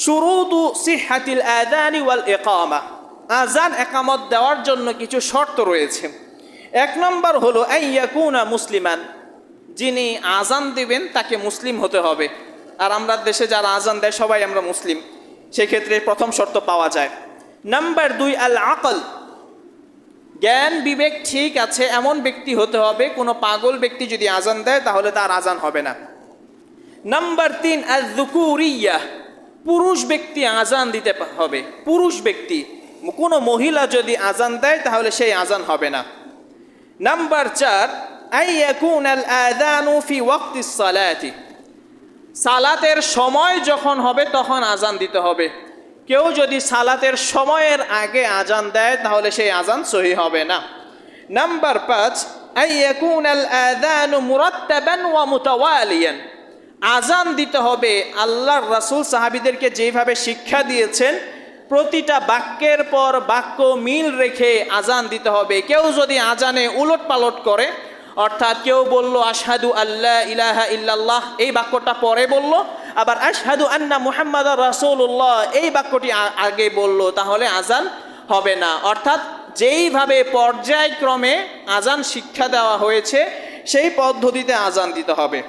শুরুতু সিহহাতিল আযানি ওয়াল ইকামা, আযান একামত দেওয়ার জন্য কিছু শর্ত রয়েছে। এক নম্বর হলো আইয়াকুনা মুসলিমান, যিনি আযান দিবেন তাকে মুসলিম হতে হবে। আর আমরা দেশে যারা আযান দেয় সবাই আমরা মুসলিম, সেক্ষেত্রে প্রথম শর্ত পাওয়া যায়। নাম্বার 2 আল আকল, জ্ঞান বিবেক ঠিক আছে এমন ব্যক্তি হতে হবে। কোনো পাগল ব্যক্তি যদি আযান দেয় তাহলে তার আযান হবে না। নাম্বার 3 আল যুকুরিয়া, পুরুষ ব্যক্তি আযান দিতে হবে। পুরুষ ব্যক্তি, কোনো মহিলা যদি আযান দেয় তাহলে সেই আযান হবে না। নাম্বার 4 আইয়াকুনাল আযানু ফি ওয়াক্তিস সালাতি, সালাতের সময় যখন হবে তখন আযান দিতে হবে। কেউ যদি সালাতের সময়ের আগে আযান দেয় তাহলে সেই আযান সহি হবে না। নাম্বার 5 আইয়াকুনাল আযানু মুরাত্তাবান ওয়া মুতাওয়ালিয়ান, আযান দিতে হবে আল্লাহর রাসূল সাহাবীদেরকে যেভাবে শিক্ষা দিয়েছেন প্রতিটা বাক্যের পর বাক্য মিল রেখে আযান দিতে হবে। কেউ যদি আযানে উলট পালট করে, অর্থাৎ কেউ বলল আশহাদু আল্লা ইলাহা ইল্লাল্লাহ, এই বাক্যটা পরে বলল, আবার আশহাদু আন্না মুহাম্মাদার রাসূলুল্লাহ এই বাক্যটি আগে বলল, তাহলে আযান হবে না। অর্থাৎ যেইভাবে পর্যায়ক্রমে আযান শিক্ষা দেওয়া হয়েছে সেই পদ্ধতিতে আযান দিতে হবে।